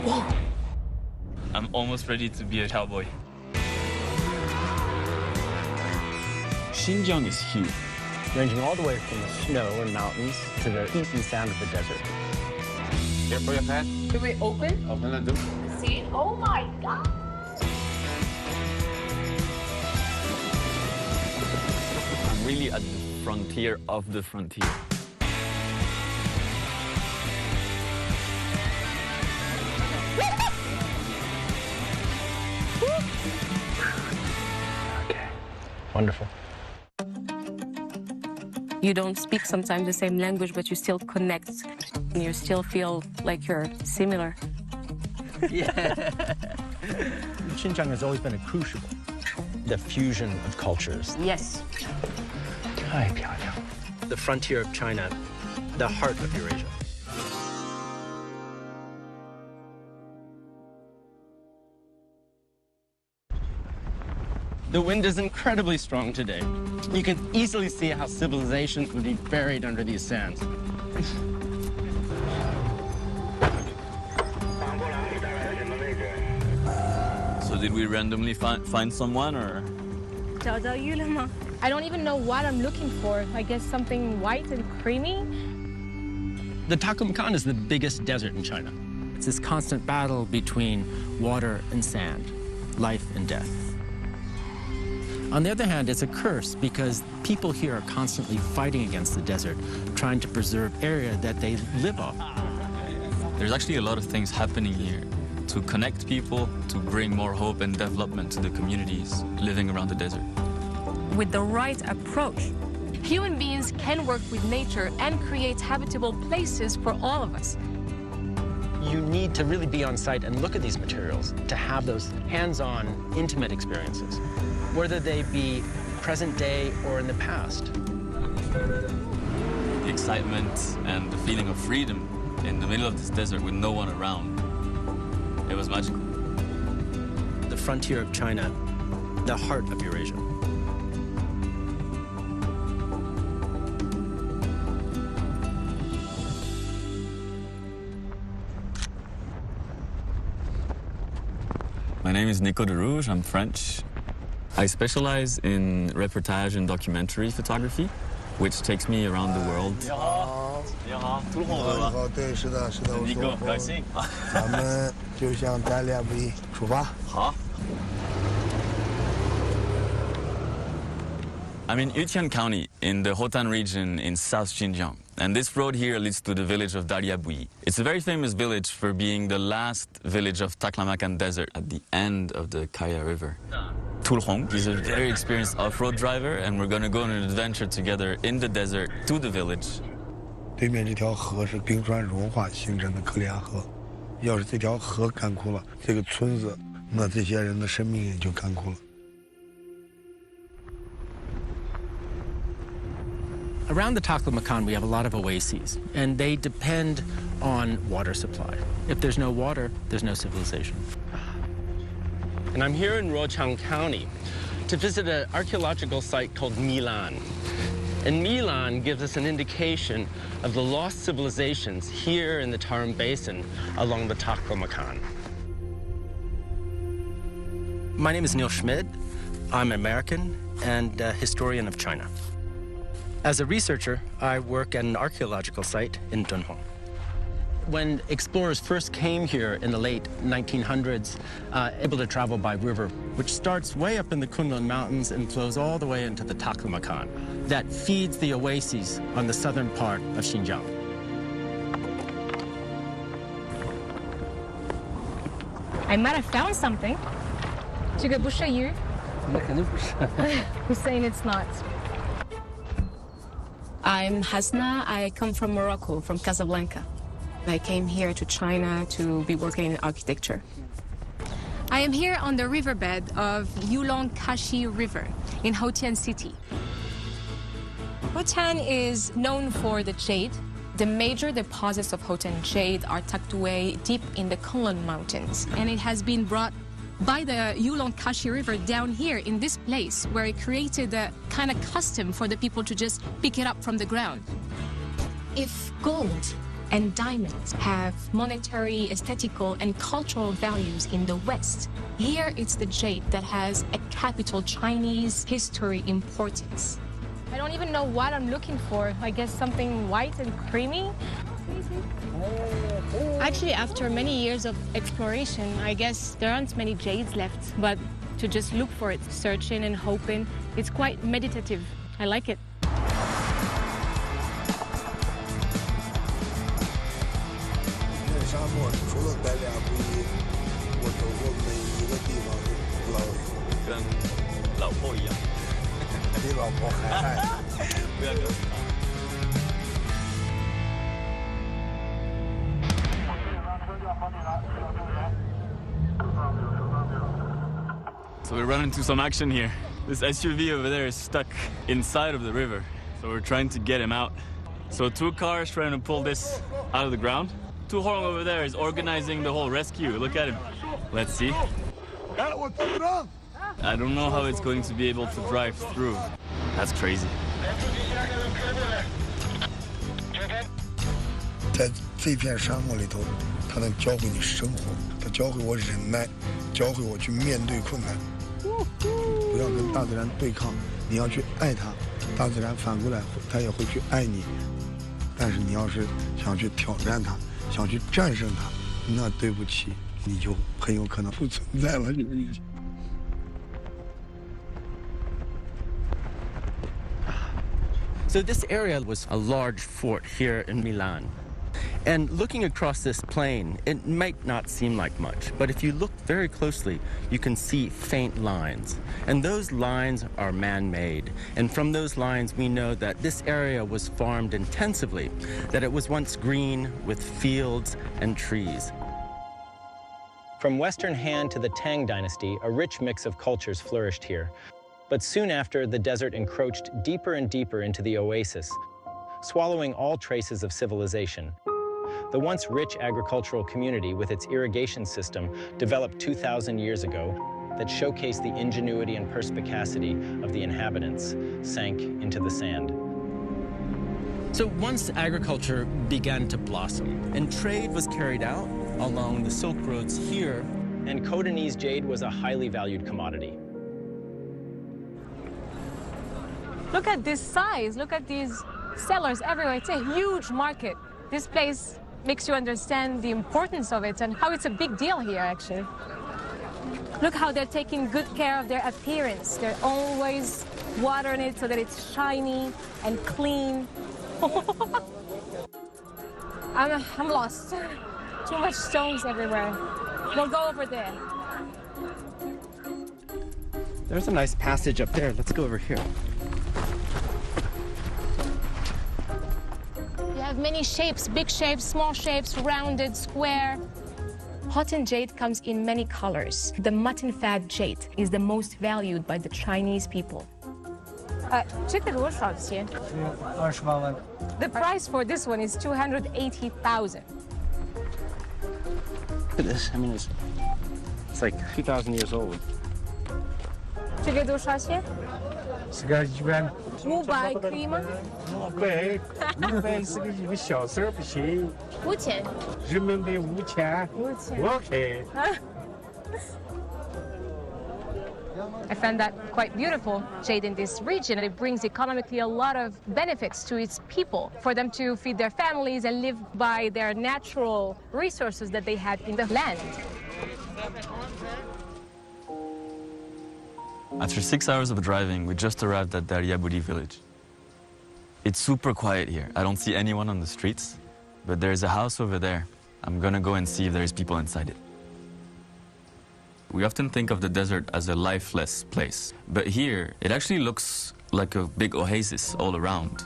Whoa. I'm almost ready to be a cowboy. Xinjiang is huge, ranging all the way from the snow and mountains to the heat and sound of the desert. Careful your pad. Should we open? Open the door. See? Oh my God. I'm really at the frontier of the frontier. Okay, wonderful. You don't speak sometimes the same language, but you still connect. And you still feel like you're similar. Yeah. Xinjiang has always been a crucible, the fusion of cultures. Yes. The frontier of China, the heart of Eurasia. The wind is incredibly strong today. You can easily see how civilizations would be buried under these sands. So did we randomly find someone, or? I don't even know what I'm looking for. I guess something white and creamy. The Taklamakan is the biggest desert in China. It's this constant battle between water and sand, life and death. On the other hand, it's a curse because people here are constantly fighting against the desert, trying to preserve area that they live off. There's actually a lot of things happening here to connect people, to bring more hope and development to the communities living around the desert. With the right approach, Human beings can work with nature and create habitable places for all of us. You need to really be on site and look at these materials to have those hands-on, intimate experiences, whether they be present day or in the past. The excitement and the feeling of freedom in the middle of this desert with no one around. It was magical. The frontier of China, the heart of Eurasia. My name is Nico de Rouge, I'm French. I specialize in reportage and documentary photography, which takes me around the world. 你好，吐洪河吗？对，是的，是的，我说过。高兴。咱们就向达里亚布依出发。好。I'm in Yutian County in the Hotan region in South Xinjiang. And this road here leads to the village of达里雅布依. It's a very famous village for being the last village of Taklamakan Desert at the end of the Kaya River. Tulhong, he's a very experienced off-road driver, and we're going to go on an adventure together in the desert to the village. 对面这条河是冰川融化形成的克里雅河，要是这条河干枯了，这个村子，那这些人的生命也就干枯了。 Around the Taklamakan, we have a lot of oases, and they depend on water supply. If there's no water, there's no civilization. And I'm here in Rochang County to visit an archaeological site called Milan. And Milan gives us an indication of the lost civilizations here in the Tarim Basin along the Taklamakan. My name is Neil Schmid. I'm an American and a historian of China. As a researcher, I work at an archaeological site in Dunhuang. When explorers first came here in the late 1900s, able to travel by river, which starts way up in the Kunlun Mountains and flows all the way into the Taklamakan, that feeds the oases on the southern part of Xinjiang. I might have found something. 这个不是鱼。那肯定不是。 Who's saying it's not? I'm Hasna. I come from Morocco, from Casablanca. I came here to China to be working in architecture. I am here on the riverbed of Yulong Kashi River in Hotian City. Hotian is known for the jade. The major deposits of Hotian jade are tucked away deep in the Kunlun Mountains, and it has been brought by the Yulong Kashi River down here in this place where it created a kind of custom for the people to just pick it up from the ground. If gold and diamonds have monetary, aesthetical, and cultural values in the West. Here, it's the jade that has a capital Chinese history importance. I don't even know what I'm looking for. I guess something white and creamy. Actually, after many years of exploration, I guess there aren't many jades left, but to just look for it, searching and hoping, it's quite meditative. I like it. 沙漠除了达里雅布依，我走过每一个地方都老跟老婆一样，比老婆还爱。不要这样。So we run into some action here. This SUV over there is stuck inside of the river, so we're trying to get him out. So 2 cars trying to pull this out of the ground. Tu Hong over there is organizing the whole rescue. Look at him. Let's see. I don't know how it's going to be able to drive through. That's crazy. 在这片沙漠里头，它能教会你生活，它教会我忍耐，教会我去面对困难。不要跟大自然对抗，你要去爱它，大自然反过来它也会去爱你。但是你要是想去挑战它，想去战胜它，那对不起，你就很有可能不存在了。So this area was a large fort here in Milan. And looking across this plain, it might not seem like much, but if you look very closely, you can see faint lines. And those lines are man-made. And from those lines, we know that this area was farmed intensively, that it was once green with fields and trees. From Western Han to the Tang Dynasty, a rich mix of cultures flourished here. But soon after, the desert encroached deeper and deeper into the oasis, swallowing all traces of civilization. The once rich agricultural community with its irrigation system developed 2,000 years ago that showcased the ingenuity and perspicacity of the inhabitants sank into the sand. So once agriculture began to blossom and trade was carried out along the Silk Roads here, and Khotanese jade was a highly valued commodity. Look at this size. Look at these sellers everywhere. It's a huge market. This place makes you understand the importance of it and how it's a big deal here, actually. Look how they're taking good care of their appearance. They're always watering it so that it's shiny and clean. I'm lost. Too much stones everywhere. We'll go over there. There's a nice passage up there. Let's go over here. You have many shapes, big shapes, small shapes, rounded, square. Hotan jade comes in many colors. The mutton fat jade is the most valued by the Chinese people. The price for this one is 280,000. Look at this. I mean, it's like 2,000 years old. 这个多少钱？500可以吗？500是个一个小时儿不行。5000。人民币5000。OK。I found that quite beautiful jade in this region, and it brings economically a lot of benefits to its people, for them to feed their families and live by their natural resources that they had in the land. After 6 hours of driving, we just arrived at Darya Budi village. It's super quiet here. I don't see anyone on the streets, but there's a house over there. I'm gonna go and see if there's people inside it. We often think of the desert as a lifeless place, but here it actually looks like a big oasis all around.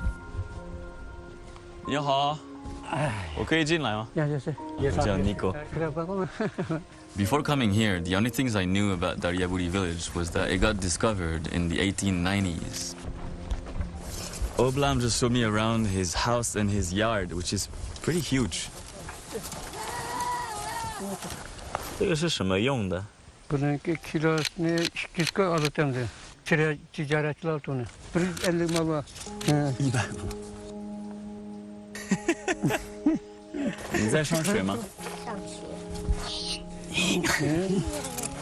你好，我可以进来吗？我叫 Nico. Before coming here, the only things I knew about Darya Budi village was that it got discovered in the 1890s. Oblam just showed me around his house and his yard, which is pretty huge. 这个是什么用的？ Bunun kilosunu 200 alacağım da. Ticaretçiler onu. Bir 50 mal var. 100你在上学吗？上学。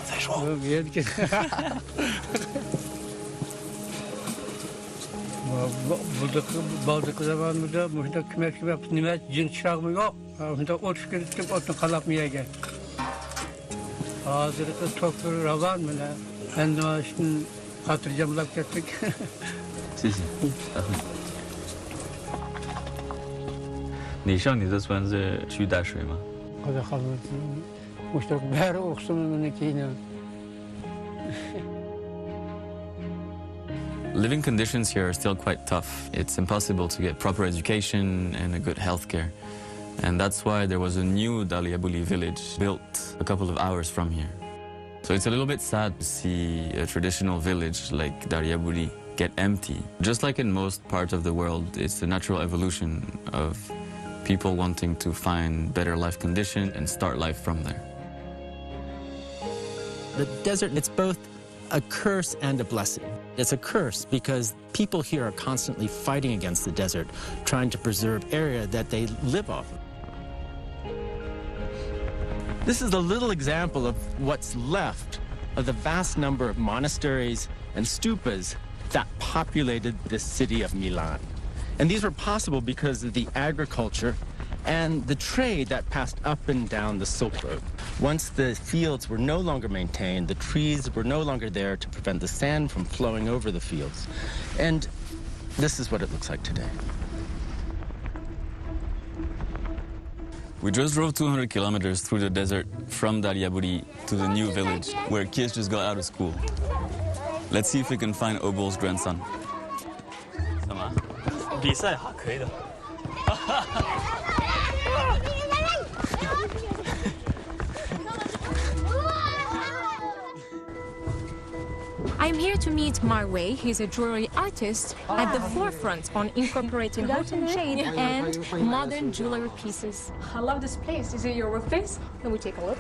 再说。别这个。bazı zamanlarda burada kime cin çırağımı yok. Burada oturup gidip otun kalapmaya gel. Hazırlıklı toplu ravan mı ne? Ben de şimdi hatırlayacağım laf ettik. 谢谢。你上你的村子去打水吗？ O da kalır. Müşterik beri oksumun nekine. Living conditions here are still quite tough. It's impossible to get proper education and a good healthcare. And that's why there was a new Dalia Buli village built a couple of hours from here. So it's a little bit sad to see a traditional village like Dalia Buli get empty. Just like in most parts of the world, it's the natural evolution of people wanting to find better life conditions and start life from there. The desert, it's both a curse and a blessing. It's a curse because people here are constantly fighting against the desert, trying to preserve area that they live off of. This is a little example of what's left of the vast number of monasteries and stupas that populated the city of Milan. And these were possible because of the agriculture and the trade that passed up and down the Silk Road. Once the fields were no longer maintained, the trees were no longer there to prevent the sand from flowing over the fields. And this is what it looks like today. We just drove 200 kilometers through the desert from Dalia Buli to the new village where kids just got out of school. Let's see if we can find Obol's grandson. 什么？比赛还可以的。I'm here to meet Marwei. He's a jewelry artist at the forefront on incorporating Hotan jade and modern jewelry pieces. I love this place. Is it your workplace? Can we take a look?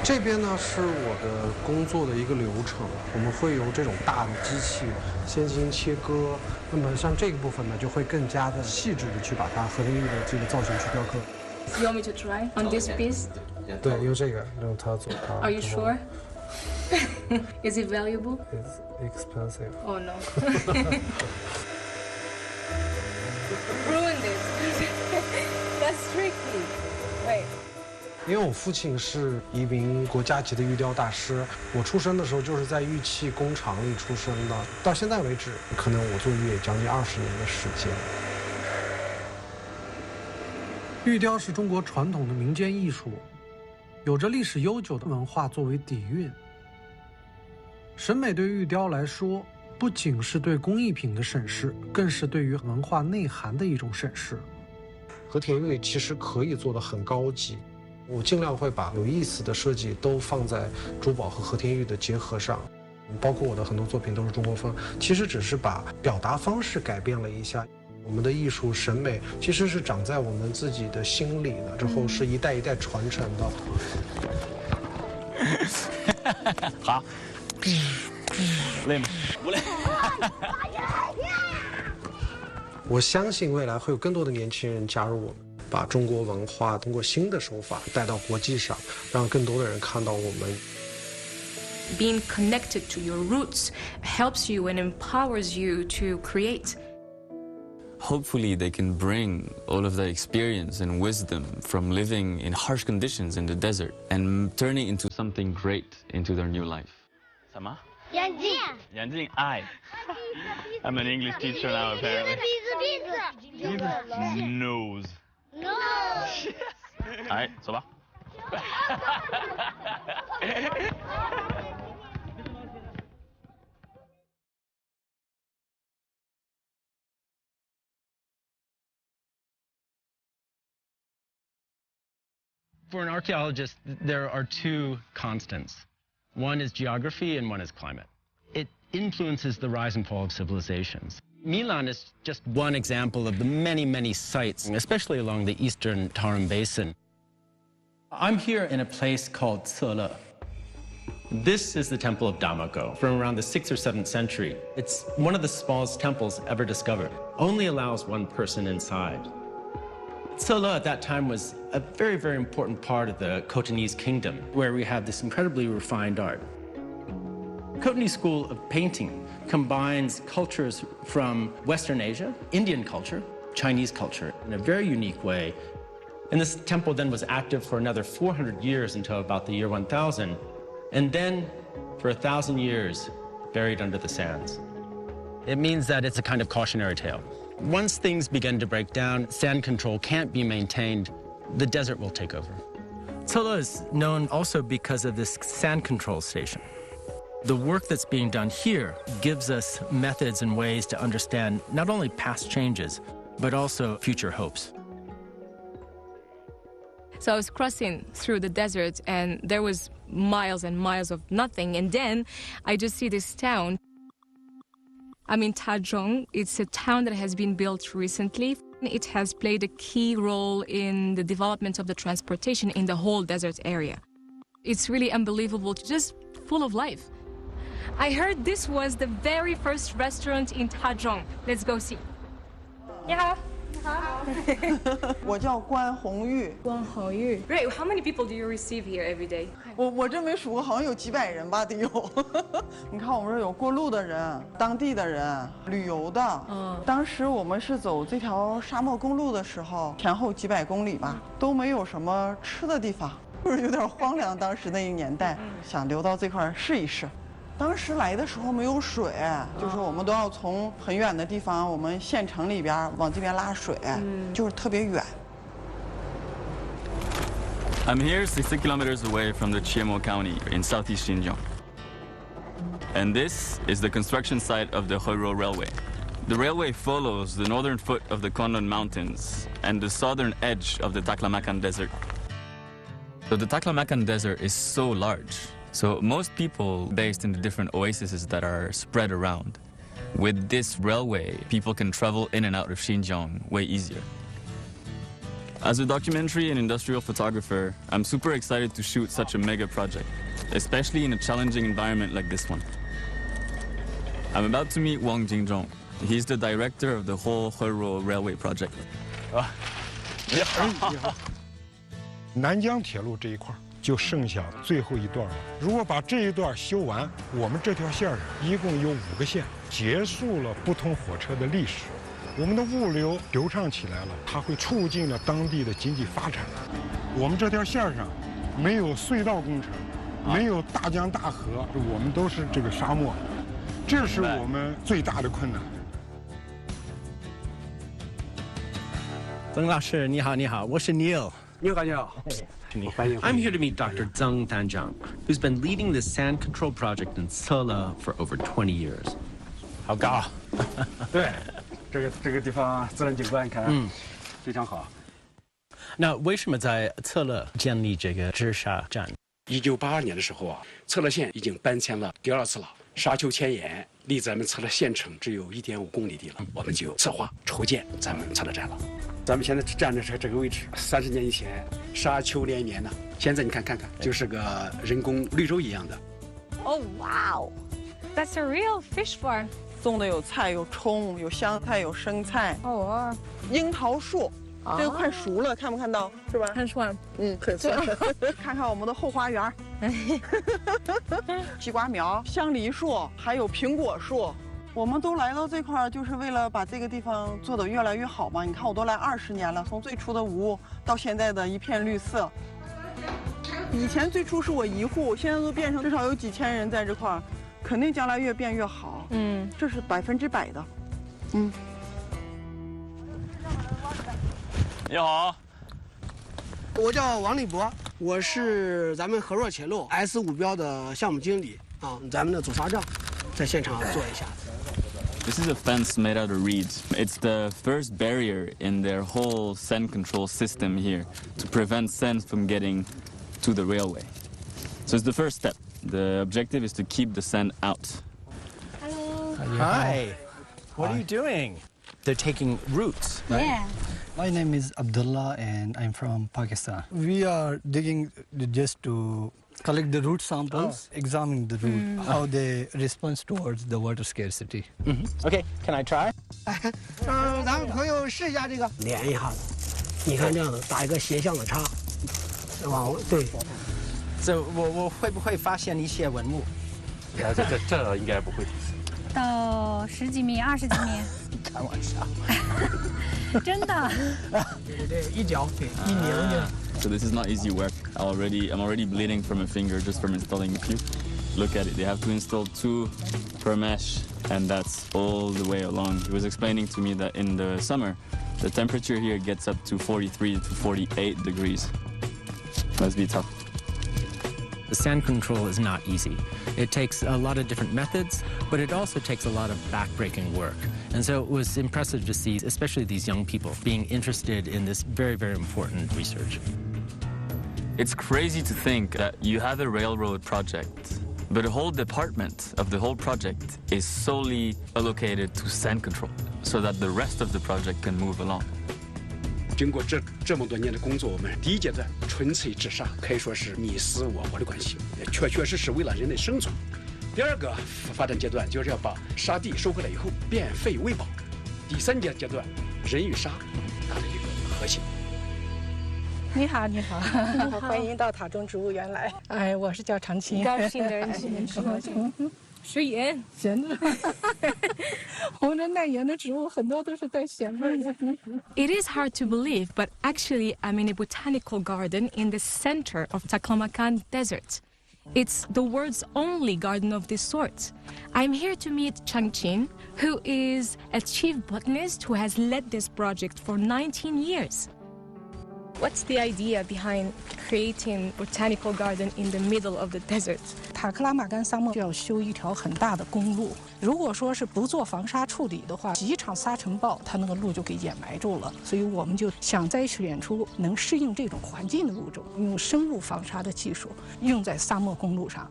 这边呢是我的工作的一个流程，我们会用这种大的机器先进行切割。那么像这个部分呢，就会更加的细致的去把它和田玉的这个造型去雕刻。You want me to try on this piece? 对，用这个用它做它。Are you sure? Is it valuable? It's expensive. Oh no. Ruined it. That's tricky. Wait. 因为我父亲是一名国家级的玉雕大师，我出生的时候就是在玉器工厂里出生的，到现在为止，可能我做玉也将近20年的时间。玉雕是中国传统的民间艺术，有着历史悠久的文化作为底蕴。审美对玉雕来说，不仅是对工艺品的审视，更是对于文化内涵的一种审视。和田玉其实可以做得很高级。我尽量会把有意思的设计都放在珠宝和和田玉的结合上，包括我的很多作品都是中国风，其实只是把表达方式改变了一下。我们的艺术审美其实是长在我们自己的心里的，之后是一代一代传承的。好，累吗？不累。我相信未来会有更多的年轻人加入我们。把中国文化通过新的手法带到国际上，让更多的人看到我们。Being connected to your roots helps you and empowers you to create. Hopefully they can bring all of that experience and wisdom from living in harsh conditions in the desert and turning into something great into their new life. 什么？眼镜。眼镜 eye. I'm an English teacher now apparently. 鼻子。Nose. No. 哎，走吧。For an archaeologist, there are two constants. One is geography and one is climate. It influences the rise and fall of civilizations. Milan is just one example of the many, many sites, especially along the eastern Tarim Basin. I'm here in a place called Cele. This is the Temple of Damako from around the 6th or 7th century. It's one of the smallest temples ever discovered. Only allows one person inside. Tselö at that time was a very, very important part of the Khotanese kingdom, where we have this incredibly refined art. Khotanese school of painting combines cultures from Western Asia, Indian culture, Chinese culture in a very unique way. And this temple then was active for another 400 years until about the year 1000, and then for 1,000 years, buried under the sands. It means that it's a kind of cautionary tale. Once things begin to break down, sand control can't be maintained, the desert will take over. Tselö is known also because of this sand control station. The work that's being done here gives us methods and ways to understand not only past changes, but also future hopes. So I was crossing through the desert, and there was miles and miles of nothing. And then I just see this town. I'm in Tazhong. It's a town that has been built recently. It has played a key role in the development of the transportation in the whole desert area. It's really unbelievable, just full of life. I heard this was the very first restaurant in Tazhong. Let's go see. 你好。我叫关红玉。关红玉。Right. How many people do you receive here every day? 我真没数过，好像有几百人吧，得有。你看我们这有过路的人、当地的人、旅游的。当时我们是走这条沙漠公路的时候，前后几百公里吧，都没有什么吃的地方，就是有点荒凉。当时那个年代，想留到这块试一试。当时来的时候没有水，就是我们都要从很远的地方，我们县城里边往这边拉水，就是特别远。I'm here 60 kilometers away from the Chiemo County in southeast Xinjiang. And this is the construction site of the Hoiro Railway. The railway follows the northern foot of the Kunlun Mountains and the southern edge of the Taklamakan Desert. So the Taklamakan Desert is so large. So most people based in the different oases that are spread around. With this railway, people can travel in and out of Xinjiang way easier. As a documentary and industrial photographer, I'm super excited to shoot such a mega project, especially in a challenging environment like this one. I'm about to meet Wang Jingzhong. He's the director of the whole Hoiro Railway project. 你好。南疆铁路这一块就剩下最后一段了。如果把这一段修完，我们这条线上一共有5个线，结束了不通火车的历史。我们的物流流畅起来了，它会促进了当地的经济发展。我们这条线上没有隧道工程，没有大江大河，我们都是这个沙漠，这是我们最大的困难。曾老师，你好，你好，我是 Neil。你好，你好。I'm here to meet Dr. Zeng Danjiang, who's been leading this sand control project in Tselö for over 20 years. 好高。对，这个地方自然景观看，非常好。那为什么在策勒建立这个治沙站？1982年的时候啊，策勒县已经搬迁了第2次了，沙丘迁延，离咱们策勒县城只有1.5公里地了，我们就策划筹建咱们策勒站了。咱们现在站的是这个位置，30年以前沙丘连绵呢，现在你看，就是个人工绿洲一样的。Oh wow, that's a real fish farm. 种的有菜，有葱，有香菜，有生菜。哦，樱桃树，这个快熟了，看不看到？是吧？看出来。可以算。看看我们的后花园。西瓜苗、香梨树，还有苹果树。我们都来到这块儿，就是为了把这个地方做得越来越好嘛。你看，我都来20年了，从最初的无到现在的一片绿色。以前最初是我1户，现在都变成至少有几千人在这块儿，肯定将来越变越好。这是100%的。你好，我叫王立博，我是咱们河若铁路 S5标的项目经理啊，咱们的主沙帐在现场做一下。This is a fence made out of reeds. It's the first barrier in their whole sand control system here to prevent sand from getting to the railway. So it's the first step. The objective is to keep the sand out. Hello. Hi. What are you doing? They're taking roots, right? Yeah. My name is Abdullah and I'm from Pakistan. We are digging just to collect the root samples, examine the root, how they respond towards the water scarcity. Okay, can I try? 咱们朋友试一下这个，连一下子。你看这样的打一个斜向的叉，往对。So 我会不会发现一些文物？这应该不会。到10几米、20几米。开玩笑。真的。对，一脚对，一拧就。So this is not easy work. I'm already bleeding from a finger just from installing a few. Look at it. They have to install 2 per mesh, and that's all the way along. He was explaining to me that in the summer, the temperature here gets up to 43 to 48 degrees. Must be tough. The sand control is not easy. It takes a lot of different methods, but it also takes a lot of backbreaking work. And so it was impressive to see, especially these young people, being interested in this very, very important research. It's crazy to think that you have a railroad project, but a whole department of the whole project is solely allocated to sand control, so that the rest of the project can move along. 经过这么多年的工作，我们第一阶段纯粹治沙，可以说是你死我的关系，确实是为了人类生存。第2个发展阶段就是要把沙地收回来以后变废为宝。第3阶段，人与沙达到一个和谐。你好，你好，欢迎到塔中植物园来。哎，我是叫常青。高兴的认识你，高兴。食盐，咸的。我们的耐盐的植物很多都是带咸味的。It is hard to believe, but actually I'm in a botanical garden in the center of Taklamakan Desert. It's the world's only garden of this sort. I'm here to meet Chang Qin, who is a chief botanist who has led this project for 19 years. What's the idea behind creating a botanical garden in the middle of the desert? 塔克拉玛干沙漠就要修一条很大的公路，如果说是不做防沙处理的话，几场沙尘暴，它那个路就给掩埋住了。所以我们就想摘选出能适应这种环境的物种，用生物防沙的技术用在沙漠公路上。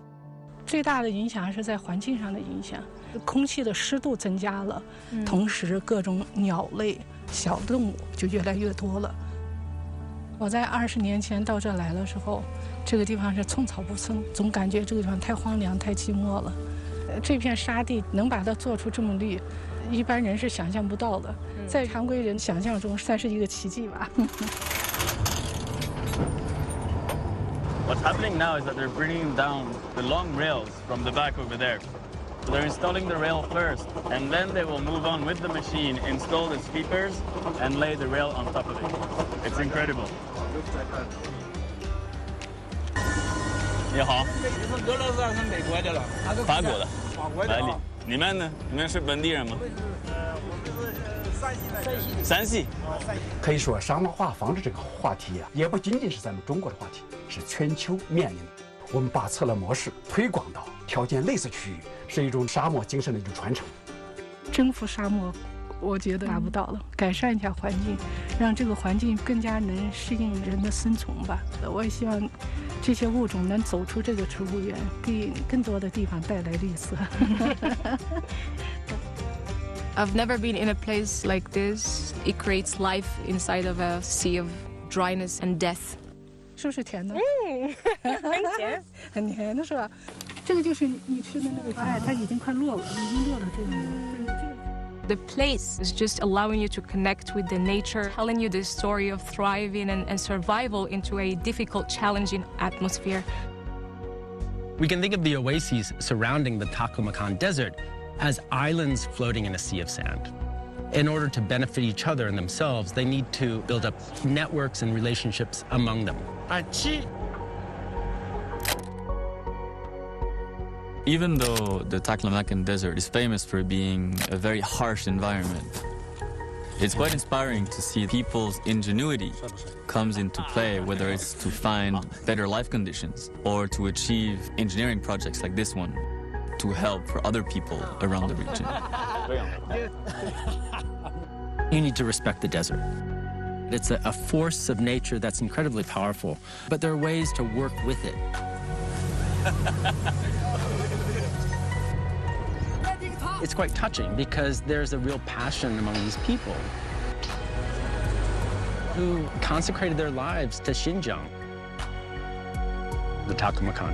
最大的影响是在环境上的影响，空气的湿度增加了，同时各种鸟类、小动物就越来越多了。我在20年前到这来的时候，这个地方是寸草不生，总感觉这个地方太荒凉、太寂寞了。这片沙地能把它做出这么绿，一般人是想象不到的，在常规人想象中算是一个奇迹吧。What's happening now is that they're bringing down the long rails from the back over there. So they're installing the rail first, and then they will move on with the machine, install the sweepers, and lay the rail on top of it. It's incredible. 你好。俄罗斯还是美国的了？法国的。法国的。你们呢？你们是本地人吗？山西。可以说，沙漠化防治这个话题啊，也不仅仅是咱们中国的话题，是全球面临的。我们把策略模式推广到条件类似区域，是一种沙漠精神的一种传承。征服沙漠，我觉得达不到了。改善一下环境，让这个环境更加能适应人的生存吧。我也希望这些物种能走出这个植物园，给更多的地方带来绿色。I've never been in a place like this. It creates life inside of a sea of dryness and death. 是不是甜的？很甜，很甜的是吧？这个就是你吃的那个，哎，它已经快落了，已经落了这个。The place is just allowing you to connect with the nature, telling you the story of thriving and survival into a difficult, challenging atmosphere. We can think of the oases surrounding the Taklamakan Desert as islands floating in a sea of sand. In order to benefit each other and themselves, they need to build up networks and relationships among them. Even though the Taklamakan Desert is famous for being a very harsh environment, it's quite inspiring to see people's ingenuity comes into play, whether it's to find better life conditions or to achieve engineering projects like this one to help for other people around the region. You need to respect the desert. It's a force of nature that's incredibly powerful, but there are ways to work with it. It's quite touching because there's a real passion among these people who consecrated their lives to Xinjiang, the Taklamakan.